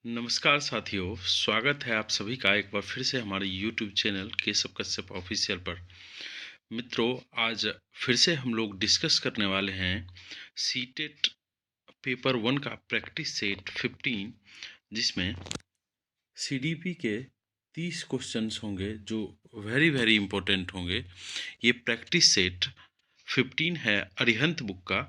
नमस्कार साथियों, स्वागत है आप सभी का एक बार फिर से हमारे YouTube channel Keshav Kashyap official पर। मित्रों, आज फिर से हम लोग डिस्कस करने वाले हैं सीटेट पेपर 1 का प्रैक्टिस सेट 15, जिसमें सीडीपी के 30 क्वेश्चंस होंगे जो वेरी वेरी इंपॉर्टेंट होंगे। ये प्रैक्टिस सेट 15 है अरिहंत बुक का।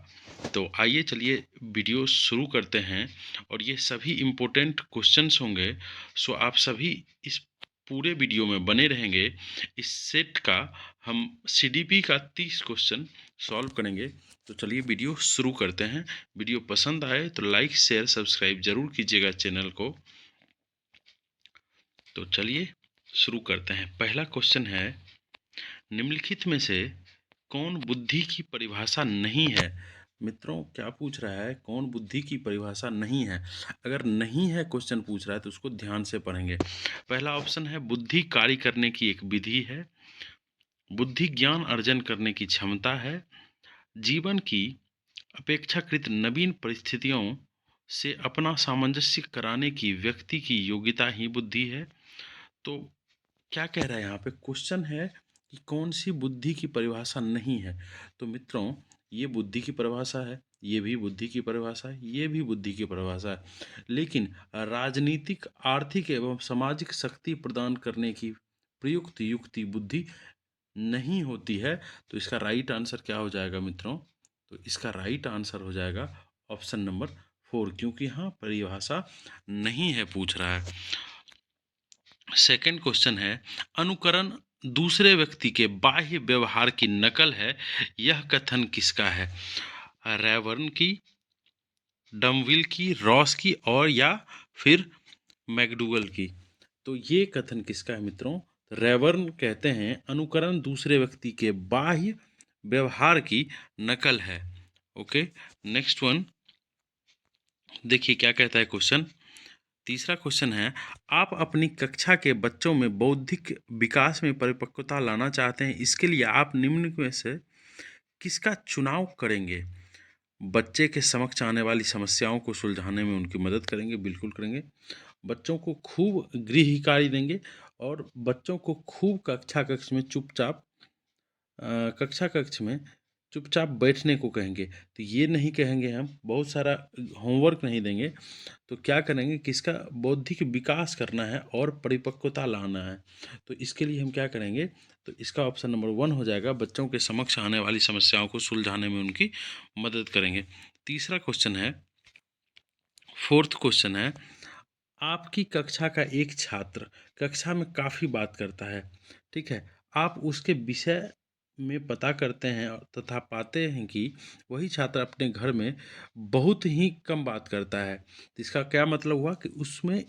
तो आइए चलिए वीडियो शुरू करते हैं और ये सभी इम्पोर्टेंट क्वेश्चंस होंगे। सो आप सभी इस पूरे वीडियो में बने रहेंगे। इस सेट का हम सीडीपी का 30 क्वेश्चन सॉल्व करेंगे। तो चलिए वीडियो शुरू करते हैं। वीडियो पसंद आए तो लाइक शेयर सब्सक्राइब जरूर कीजिएगा चैनल को। तो चलिए शुरू करते हैं। पहला क्वेश्चन है, निम्नलिखित में से कौन बुद्धि की परिभाषा नहीं है। मित्रों, क्या पूछ रहा है? कौन बुद्धि की परिभाषा नहीं है। अगर नहीं है क्वेश्चन पूछ रहा है तो उसको ध्यान से पढ़ेंगे। पहला ऑप्शन है, बुद्धि कार्य करने की एक विधि है। बुद्धि ज्ञान अर्जन करने की क्षमता है। जीवन की अपेक्षाकृत नवीन परिस्थितियों से अपना सामंजस्य कराने की व्यक्ति की योग्यता ही बुद्धि है। तो क्या कह रहा है यहाँ पे? क्वेश्चन है कि कौन सी बुद्धि की परिभाषा नहीं है। तो मित्रों, ये बुद्धि की परिभाषा है, ये भी बुद्धि की परिभाषा है, ये भी बुद्धि की परिभाषा है। लेकिन राजनीतिक, आर्थिक एवं सामाजिक शक्ति प्रदान करने की प्रयुक्त युक्ति बुद्धि नहीं होती है। तो इसका राइट आंसर क्या हो जाएगा मित्रों? तो इसका राइट आंसर हो जाएगा ऑप्शन नंबर 4, क्योंकि यहाँ परिभाषा नहीं है पूछ रहा है। सेकंड क्वेश्चन है, अनुकरण दूसरे व्यक्ति के बाह्य व्यवहार की नकल है। यह कथन किसका है? रैवर्न की, डमविल की, रॉस की और या फिर मैकडूगल की। तो ये कथन किसका है मित्रों? रैवर्न कहते हैं अनुकरण दूसरे व्यक्ति के बाह्य व्यवहार की नकल है। ओके, नेक्स्ट वन देखिए क्या कहता है क्वेश्चन। तीसरा क्वेश्चन है, आप अपनी कक्षा के बच्चों में बौद्धिक विकास में परिपक्वता लाना चाहते हैं। इसके लिए आप निम्न में से किसका चुनाव करेंगे? बच्चे के समक्ष आने वाली समस्याओं को सुलझाने में उनकी मदद करेंगे, बिल्कुल करेंगे। बच्चों को खूब गृह कार्य देंगे और बच्चों को खूब कक्षा कक्ष में चुपचाप बैठने को कहेंगे। तो ये नहीं कहेंगे, हम बहुत सारा होमवर्क नहीं देंगे। तो क्या करेंगे, किसका बौद्धिक विकास करना है और परिपक्वता लाना है। तो इसके लिए हम क्या करेंगे? तो इसका ऑप्शन नंबर 1 हो जाएगा, बच्चों के समक्ष आने वाली समस्याओं को सुलझाने में उनकी मदद करेंगे। तीसरा क्वेश्चन है, फोर्थ क्वेश्चन है, आपकी कक्षा का एक छात्र कक्षा में काफ़ी बात करता है, ठीक है। आप उसके विषय में पता करते हैं तथा पाते हैं कि वही छात्र अपने घर में बहुत ही कम बात करता है। तो इसका क्या मतलब हुआ कि उसमें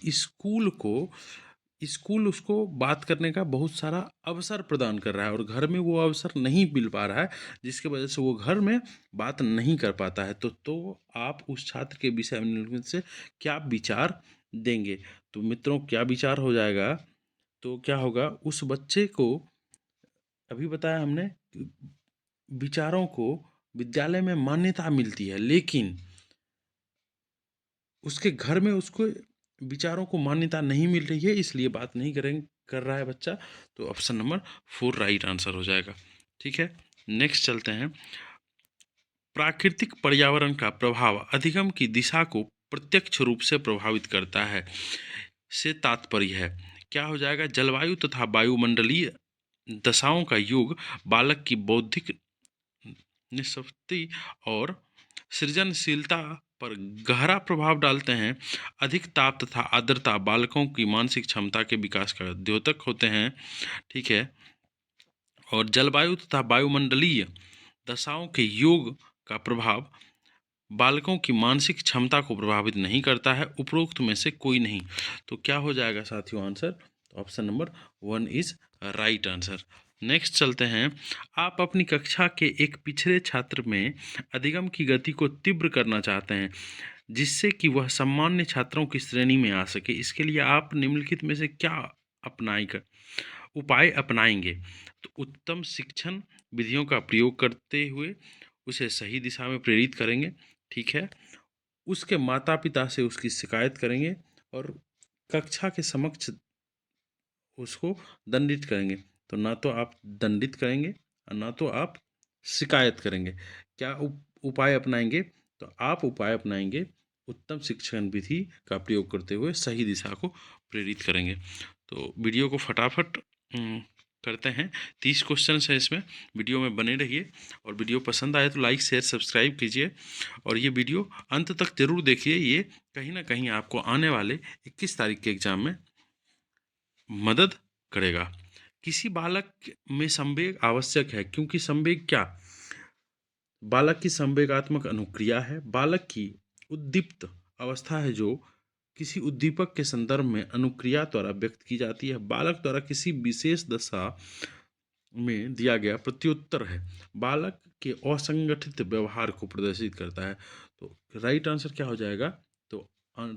स्कूल उसको बात करने का बहुत सारा अवसर प्रदान कर रहा है और घर में वो अवसर नहीं मिल पा रहा है, जिसकी वजह से वो घर में बात नहीं कर पाता है। तो आप उस छात्र के विषय में से क्या विचार देंगे? तो मित्रों, क्या विचार हो जाएगा? तो क्या होगा, उस बच्चे को अभी बताया हमने कि विचारों को विद्यालय में मान्यता मिलती है, लेकिन उसके घर में उसको विचारों को मान्यता नहीं मिल रही है, इसलिए बात नहीं कर रहा है बच्चा। तो ऑप्शन नंबर 4 राइट आंसर हो जाएगा। ठीक है, नेक्स्ट चलते हैं। प्राकृतिक पर्यावरण का प्रभाव अधिगम की दिशा को प्रत्यक्ष रूप से प्रभावित करता है से तात्पर्य है। क्या हो जाएगा? जलवायु तथा वायुमंडलीय दशाओं का योग बालक की बौद्धिक निष्पत्ति और सृजनशीलता पर गहरा प्रभाव डालते हैं। अधिक ताप तथा आर्द्रता बालकों की मानसिक क्षमता के विकास का द्योतक होते हैं, ठीक है। और जलवायु तथा वायुमंडलीय दशाओं के योग का प्रभाव बालकों की मानसिक क्षमता को प्रभावित नहीं करता है, उपरोक्त में से कोई नहीं। तो क्या हो जाएगा साथियों answer? Option number 1 is right answer. Next चलते हैं। आप अपनी कक्षा के एक पिछड़े छात्र में अधिगम की गति को तीव्र करना चाहते हैं, जिससे कि वह सामान्य छात्रों की श्रेणी में आ सके। इसके लिए आप निम्नलिखित में से क्या अपनाएगा उपाय अपनाएंगे? तो उत्तम शिक्षण विधियों का प्रयोग करते हुए उसे सही दिशा में प्रेरित करेंगे, ठीक है। उसके माता पिता से उसकी शिकायत करेंगे और कक्षा के समक्ष उसको दंडित करेंगे। तो ना तो आप दंडित करेंगे और ना तो आप शिकायत करेंगे। क्या उपाय अपनाएंगे? तो आप उपाय अपनाएंगे, उत्तम शिक्षण विधि का प्रयोग करते हुए सही दिशा को प्रेरित करेंगे। तो वीडियो को फटाफट करते हैं। 30 क्वेश्चन है इसमें। वीडियो में बने रहिए और वीडियो पसंद आए तो लाइक शेयर सब्सक्राइब कीजिए और ये वीडियो अंत तक जरूर देखिए। ये कहीं ना कहीं आपको आने वाले 21 तारीख के एग्जाम में मदद करेगा। किसी बालक में संवेग आवश्यक है, क्योंकि संवेग क्या? बालक की संवेगात्मक अनुक्रिया है। बालक की उद्दीप्त अवस्था है जो किसी उद्दीपक के संदर्भ में अनुक्रिया द्वारा व्यक्त की जाती है। बालक द्वारा किसी विशेष दशा में दिया गया प्रत्युत्तर है। बालक के असंगठित व्यवहार को प्रदर्शित करता है। तो राइट आंसर क्या हो जाएगा? तो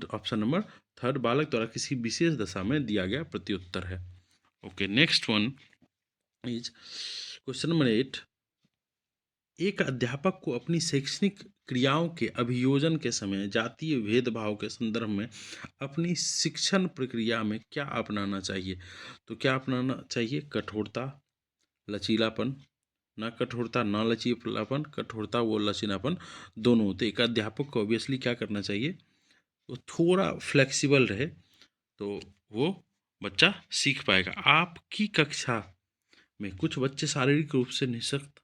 ऑप्शन नंबर थर्ड, बालक द्वारा किसी विशेष दशा में दिया गया प्रत्युत्तर है। Okay, next one is question number 8। एक अध्यापक को अपनी शैक्षणिक क्रियाओं के अभियोजन के समय जातीय भेदभाव के संदर्भ में अपनी शिक्षण प्रक्रिया में क्या अपनाना चाहिए? तो क्या अपनाना चाहिए? कठोरता, लचीलापन, ना कठोरता ना लचीलापन, कठोरता वो लचीलापन दोनों होते। एक अध्यापक को ऑब्वियसली क्या करना चाहिए? वो थोड़ा फ्लेक्सिबल रहे तो वो बच्चा सीख पाएगा। आपकी कक्षा में कुछ बच्चे शारीरिक रूप से निःशक्त,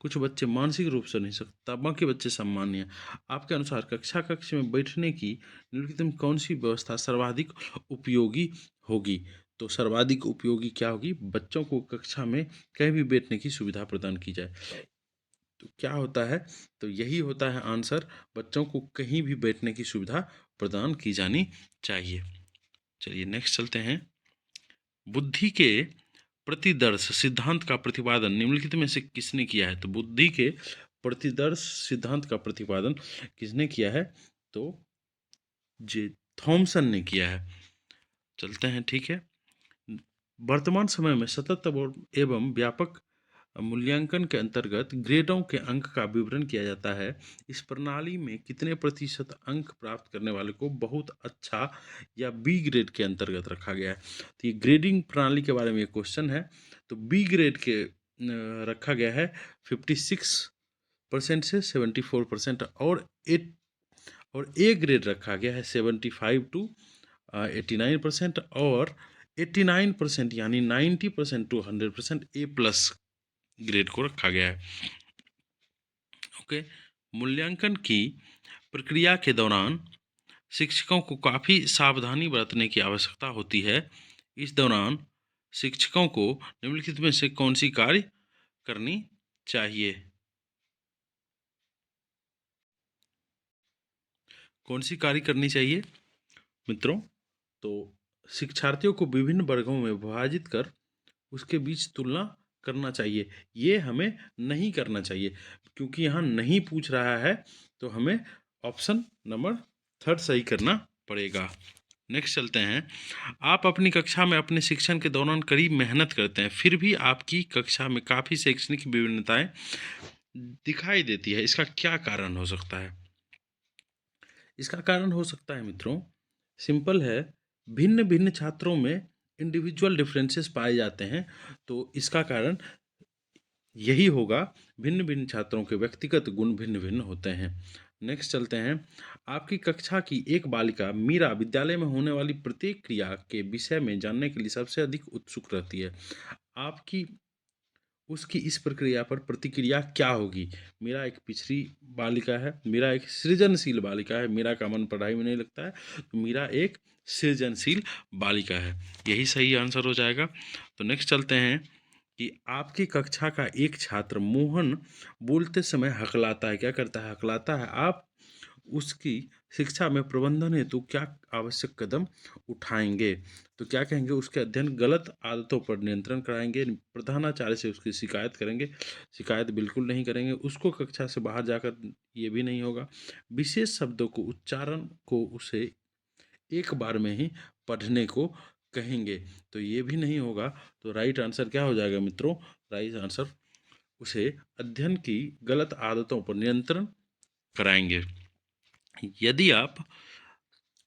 कुछ बच्चे मानसिक रूप से निःशक्त, बाकी बच्चे सम्मान्य हैं। आपके अनुसार कक्षा कक्ष में बैठने की निम्नलिखित में कौन सी व्यवस्था सर्वाधिक उपयोगी होगी? तो सर्वाधिक उपयोगी क्या होगी? बच्चों को कक्षा में कहीं भी बैठने की सुविधा प्रदान की जाए। तो क्या होता है? तो यही होता है आंसर, बच्चों को कहीं भी बैठने की सुविधा प्रदान की जानी चाहिए। चलिए नेक्स्ट चलते हैं। बुद्धि के प्रतिदर्श सिद्धांत का प्रतिपादन निम्नलिखित में से किसने किया है? तो बुद्धि के प्रतिदर्श सिद्धांत का प्रतिपादन किसने किया है? तो जे थॉमसन ने किया है। चलते हैं, ठीक है। वर्तमान समय में सतत एवं व्यापक मूल्यांकन के अंतर्गत ग्रेडों के अंक का विवरण किया जाता है। इस प्रणाली में कितने प्रतिशत अंक प्राप्त करने वाले को बहुत अच्छा या बी ग्रेड के अंतर्गत रखा गया है? तो ये ग्रेडिंग प्रणाली के बारे में एक क्वेश्चन है। तो बी ग्रेड के रखा गया है 56% से 74%, और ए ग्रेड रखा गया है 75 टू 89%, और 89% यानी 90% टू 100% ए प्लस ग्रेड को रखा गया है। ओके, मूल्यांकन की प्रक्रिया के दौरान शिक्षकों को काफ़ी सावधानी बरतने की आवश्यकता होती है। इस दौरान शिक्षकों को निम्नलिखित में से कौन सी कार्य करनी चाहिए? कौन सी कार्य करनी चाहिए मित्रों? तो शिक्षार्थियों को विभिन्न वर्गों में विभाजित कर उसके बीच तुलना करना चाहिए। ये हमें नहीं करना चाहिए, क्योंकि यहाँ नहीं पूछ रहा है, तो हमें ऑप्शन नंबर थर्ड सही करना पड़ेगा। नेक्स्ट चलते हैं। आप अपनी कक्षा में अपने शिक्षण के दौरान कड़ी मेहनत करते हैं, फिर भी आपकी कक्षा में काफ़ी शैक्षणिक विभिन्नताएं दिखाई देती है। इसका क्या कारण हो सकता है? इसका कारण हो सकता है मित्रों, सिंपल है, भिन्न भिन्न छात्रों में इंडिविजुअल डिफरेंसेस पाए जाते हैं। तो इसका कारण यही होगा, भिन्न भिन्न छात्रों के व्यक्तिगत गुण भिन्न भिन्न होते हैं। नेक्स्ट चलते हैं। आपकी कक्षा की एक बालिका मीरा विद्यालय में होने वाली प्रत्येक क्रिया के विषय में जानने के लिए सबसे अधिक उत्सुक रहती है। आपकी उसकी इस प्रक्रिया पर प्रतिक्रिया क्या होगी? मीरा एक पिछड़ी बालिका है, मीरा एक सृजनशील बालिका है, मीरा का मन पढ़ाई में नहीं लगता है, तो मीरा एक सृजनशील बालिका है। यही सही आंसर हो जाएगा। तो नेक्स्ट चलते हैं कि आपकी कक्षा का एक छात्र मोहन बोलते समय हकलाता है। क्या करता है? हकलाता है। आप उसकी शिक्षा में प्रबंधन हेतु क्या आवश्यक कदम उठाएंगे? तो क्या कहेंगे? उसके अध्ययन गलत आदतों पर नियंत्रण कराएंगे, प्रधानाचार्य से उसकी शिकायत करेंगे, शिकायत बिल्कुल नहीं करेंगे, उसको कक्षा से बाहर जाकर ये भी नहीं होगा, विशेष शब्दों को उच्चारण को उसे एक बार में ही पढ़ने को कहेंगे, तो ये भी नहीं होगा। तो राइट आंसर क्या हो जाएगा मित्रों? राइट आंसर, उसे अध्ययन की गलत आदतों पर नियंत्रण कराएंगे। यदि आप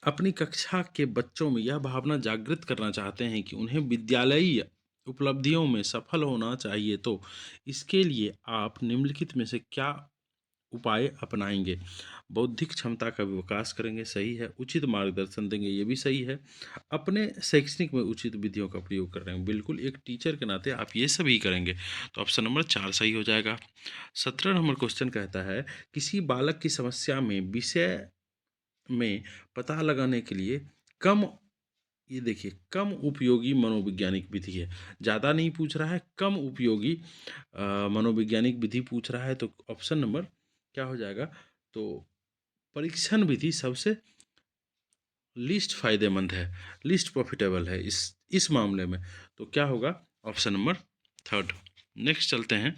अपनी कक्षा के बच्चों में यह भावना जागृत करना चाहते हैं कि उन्हें विद्यालयीय उपलब्धियों में सफल होना चाहिए, तो इसके लिए आप निम्नलिखित में से क्या उपाय अपनाएंगे? बौद्धिक क्षमता का विकास करेंगे, सही है। उचित मार्गदर्शन देंगे, ये भी सही है। अपने शैक्षणिक में उचित विधियों का प्रयोग कर रहे हैं, बिल्कुल एक टीचर के नाते आप ये सभी करेंगे, तो ऑप्शन नंबर 4 सही हो जाएगा। 17 नंबर क्वेश्चन कहता है, किसी बालक की समस्या में विषय में पता लगाने के लिए कम, ये देखिए कम उपयोगी मनोवैज्ञानिक विधि है। ज़्यादा नहीं पूछ रहा है, कम उपयोगी मनोवैज्ञानिक विधि पूछ रहा है, तो ऑप्शन नंबर क्या हो जाएगा? तो परीक्षण विधि सबसे लीस्ट फायदेमंद है, लीस्ट प्रॉफिटेबल है इस मामले में, तो क्या होगा? Option number third. नेक्स्ट चलते हैं,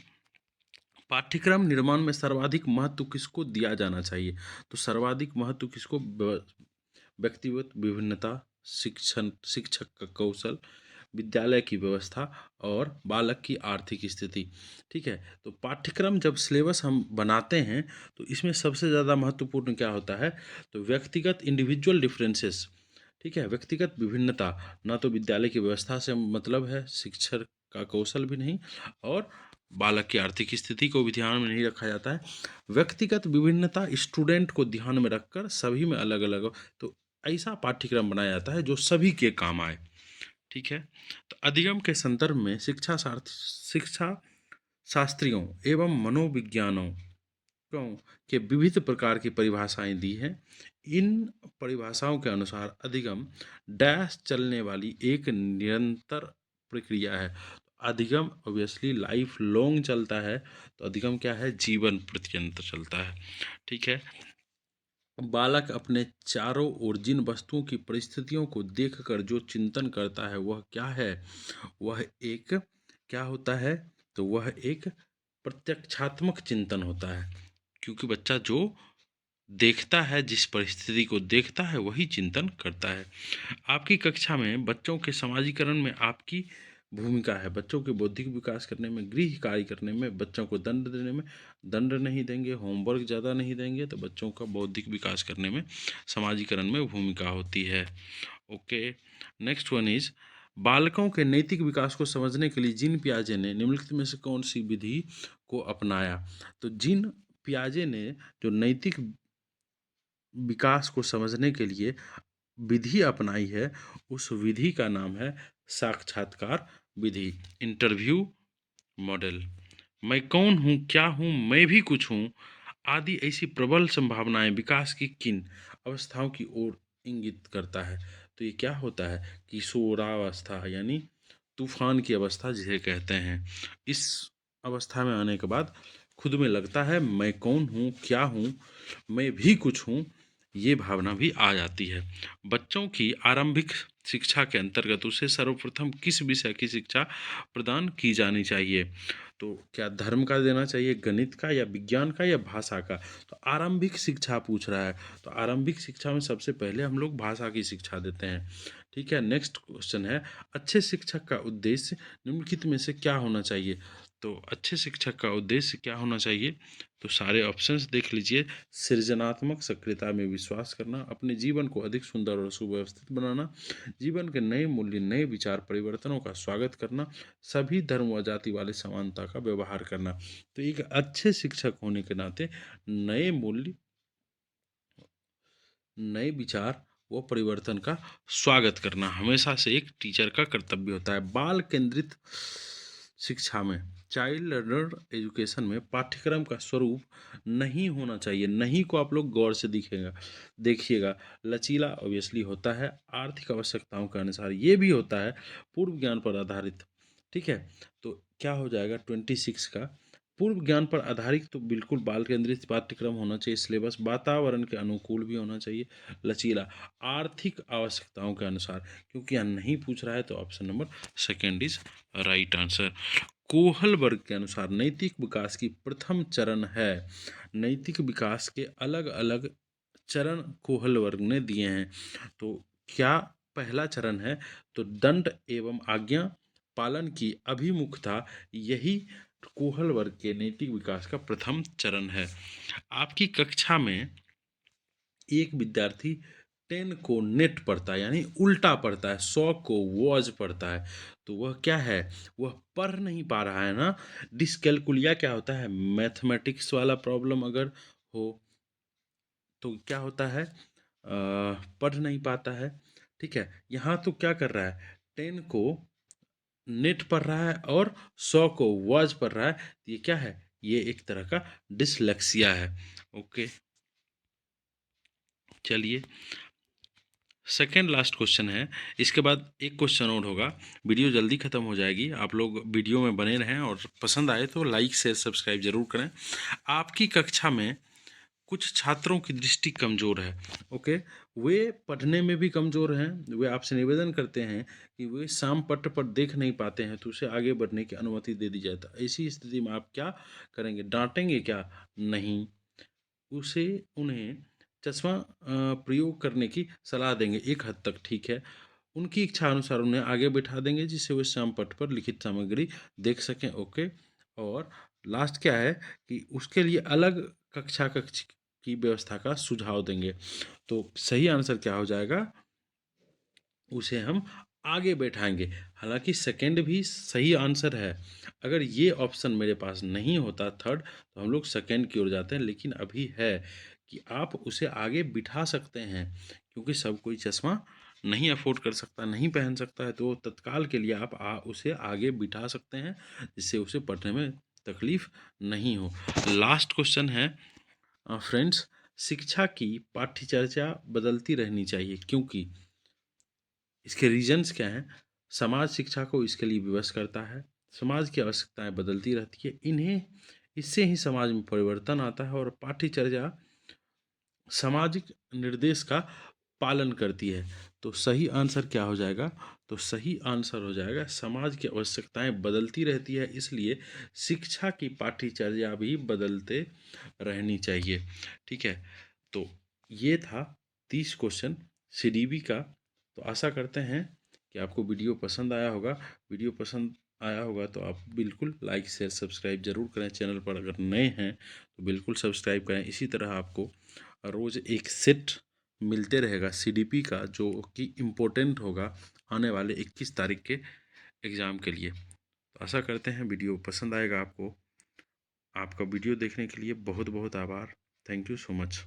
पाठ्यक्रम निर्माण में सर्वाधिक महत्व किसको दिया जाना चाहिए? तो सर्वाधिक महत्व किसको? व्यक्तिगत विभिन्नता, शिक्षक का कौशल, विद्यालय की व्यवस्था और बालक की आर्थिक स्थिति। ठीक है, तो पाठ्यक्रम जब सिलेबस हम बनाते हैं तो इसमें सबसे ज़्यादा महत्वपूर्ण क्या होता है? तो व्यक्तिगत इंडिविजुअल डिफरेंसेस, ठीक है, व्यक्तिगत विभिन्नता, ना तो विद्यालय की व्यवस्था से मतलब है, शिक्षक का कौशल भी नहीं, और बालक की आर्थिक स्थिति को भी ध्यान में नहीं रखा जाता है। व्यक्तिगत विभिन्नता स्टूडेंट को ध्यान में रखकर सभी में अलग अलग हो, तो ऐसा पाठ्यक्रम बनाया जाता है जो सभी के काम आए। ठीक है, तो अधिगम के संदर्भ में शिक्षा शास्त्रियों एवं मनोविज्ञानों के विविध प्रकार की परिभाषाएं दी हैं। इन परिभाषाओं के अनुसार अधिगम डैश चलने वाली एक निरंतर प्रक्रिया है। अधिगम ऑब्वियसली लाइफ लॉन्ग चलता है, तो अधिगम क्या है? जीवन पर्यंत चलता है। ठीक है, बालक अपने चारों ओर जिन वस्तुओं की परिस्थितियों को देखकर जो चिंतन करता है वह क्या है? वह एक क्या होता है? तो वह एक प्रत्यक्षात्मक चिंतन होता है, क्योंकि बच्चा जो देखता है, जिस परिस्थिति को देखता है वही चिंतन करता है। आपकी कक्षा में बच्चों के समाजीकरण में आपकी भूमिका है। बच्चों के बौद्धिक विकास करने में, गृह कार्य करने में, बच्चों को दंड देने में, दंड नहीं देंगे, होमवर्क ज़्यादा नहीं देंगे, तो बच्चों का बौद्धिक विकास करने में, समाजीकरण में भूमिका होती है। ओके, नेक्स्ट वन इज, बालकों के नैतिक विकास को समझने के लिए जीन पियाजे ने निम्नलिखित में से कौन सी विधि को अपनाया? तो जीन पियाजे ने जो नैतिक विकास को समझने के लिए विधि अपनाई है, उस विधि का नाम है साक्षात्कार विधि, इंटरव्यू मॉडल। मैं कौन हूँ, क्या हूँ, मैं भी कुछ हूँ आदि ऐसी प्रबल संभावनाएं विकास की किन अवस्थाओं की ओर इंगित करता है? तो ये क्या होता है? किशोरावस्था, यानी तूफान की अवस्था जिसे कहते हैं। इस अवस्था में आने के बाद खुद में लगता है मैं कौन हूँ, क्या हूँ, मैं भी कुछ हूँ, ये भावना भी आ जाती है। बच्चों की आरंभिक शिक्षा के अंतर्गत उसे सर्वप्रथम किस विषय की शिक्षा प्रदान की जानी चाहिए? तो क्या धर्म का देना चाहिए, गणित का, या विज्ञान का, या भाषा का? तो आरंभिक शिक्षा पूछ रहा है, तो आरंभिक शिक्षा में सबसे पहले हम लोग भाषा की शिक्षा देते हैं। ठीक है, नेक्स्ट क्वेश्चन है, अच्छे शिक्षक का उद्देश्य निम्नलिखित में से क्या होना चाहिए? तो अच्छे शिक्षक का उद्देश्य क्या होना चाहिए? तो सारे ऑप्शंस देख लीजिए। सृजनात्मक सक्रियता में विश्वास करना, अपने जीवन को अधिक सुंदर और सुव्यवस्थित बनाना, जीवन के नए मूल्य, नए विचार परिवर्तनों का स्वागत करना, सभी धर्म व जाति वाले समानता का व्यवहार करना। तो एक अच्छे शिक्षक होने के नाते नए मूल्य, नए विचार व परिवर्तन का स्वागत करना हमेशा से एक टीचर का कर्तव्य होता है। बाल केंद्रित शिक्षा में, चाइल्ड लर्नर एजुकेशन में पाठ्यक्रम का स्वरूप नहीं होना चाहिए। नहीं को आप लोग गौर से दिखेगा देखिएगा। लचीला ऑब्वियसली होता है, आर्थिक आवश्यकताओं के अनुसार ये भी होता है, पूर्व ज्ञान पर आधारित। ठीक है, तो क्या हो जाएगा 26 का? पूर्व ज्ञान पर आधारित, तो बिल्कुल बाल केंद्रित पाठ्यक्रम होना चाहिए। सिलेबस वातावरण के अनुकूल भी होना चाहिए। लचीला, आर्थिक आवश्यकताओं के अनुसार, क्योंकि यहाँ नहीं पूछ रहा है, तो option number second is right answer. कोहल वर्ग के अनुसार नैतिक विकास की प्रथम चरण है। नैतिक विकास के अलग अलग चरण कोहल वर्ग ने दिए हैं, तो क्या पहला चरण है? तो दंड एवं आज्ञा पालन की अभिमुखता, यही कोहल वर्ग के नैतिक विकास का प्रथम चरण है। आपकी कक्षा में एक विद्यार्थी 10 को नेट पढ़ता है यानी उल्टा पढ़ता है, 100 को वॉज पढ़ता है, तो वह क्या है, वह पढ़ नहीं पा रहा है ना। डिसकैलकुलिया क्या होता है, मैथमेटिक्स वाला प्रॉब्लम अगर हो तो क्या होता है, पढ़ नहीं पाता है। ठीक है, यहाँ तो क्या कर रहा है, 10 को नेट पढ़ रहा है और 100 को वॉज पढ़ रहा है, ये क्या है, ये एक तरह का डिसलेक्सिया है। ओके, चलिए सेकेंड लास्ट क्वेश्चन है, इसके बाद एक क्वेश्चन और होगा, वीडियो जल्दी ख़त्म हो जाएगी। आप लोग वीडियो में बने रहें और पसंद आए तो लाइक शेयर सब्सक्राइब जरूर करें। आपकी कक्षा में कुछ छात्रों की दृष्टि कमज़ोर है, ओके, वे पढ़ने में भी कमज़ोर हैं, वे आपसे निवेदन करते हैं कि वे शाम पट्ट पर देख नहीं पाते हैं, तो उसे आगे बढ़ने की अनुमति दे दी जाए। तो ऐसी स्थिति में आप क्या करेंगे, डांटेंगे क्या, नहीं, उसे उन्हें चश्मा प्रयोग करने की सलाह देंगे एक हद तक, ठीक है। उनकी इच्छा अनुसार उन्हें आगे बिठा देंगे जिससे वे श्याम पट्ट पर लिखित सामग्री देख सकें, ओके। और लास्ट क्या है कि उसके लिए अलग कक्ष की व्यवस्था का सुझाव देंगे। तो सही आंसर क्या हो जाएगा, उसे हम आगे बैठाएंगे। हालांकि सेकंड भी सही आंसर है, अगर ये ऑप्शन मेरे पास नहीं होता थर्ड, तो हम लोग सेकंड की ओर जाते हैं, लेकिन अभी है कि आप उसे आगे बिठा सकते हैं, क्योंकि सब कोई चश्मा नहीं अफोर्ड कर सकता, नहीं पहन सकता है, तो तत्काल के लिए आप उसे आगे बिठा सकते हैं जिससे उसे पढ़ने में तकलीफ नहीं हो। लास्ट क्वेश्चन है फ्रेंड्स, शिक्षा की पाठ्यचर्या बदलती रहनी चाहिए क्योंकि, इसके रीजंस क्या हैं, समाज शिक्षा को इसके लिए विवश करता है, समाज की आवश्यकताएं बदलती रहती है, इन्हें इससे ही समाज में परिवर्तन आता है, और पाठ्यचर्या सामाजिक निर्देश का पालन करती है। तो सही आंसर क्या हो जाएगा, तो सही आंसर हो जाएगा समाज की आवश्यकताएं बदलती रहती है, इसलिए शिक्षा की पाठ्यचर्या भी बदलते रहनी चाहिए। ठीक है, तो ये था 30 क्वेश्चन सीडीबी का। तो आशा करते हैं कि आपको वीडियो पसंद आया होगा। वीडियो पसंद आया होगा तो आप बिल्कुल लाइक शेयर सब्सक्राइब जरूर करें। चैनल पर अगर नए हैं तो बिल्कुल सब्सक्राइब करें। इसी तरह आपको रोज़ एक सेट मिलते रहेगा सीडीपी का, जो कि इम्पोर्टेंट होगा आने वाले 21 तारीख के एग्ज़ाम के लिए। तो आशा करते हैं वीडियो पसंद आएगा आपको। आपका वीडियो देखने के लिए बहुत बहुत आभार। Thank you so much.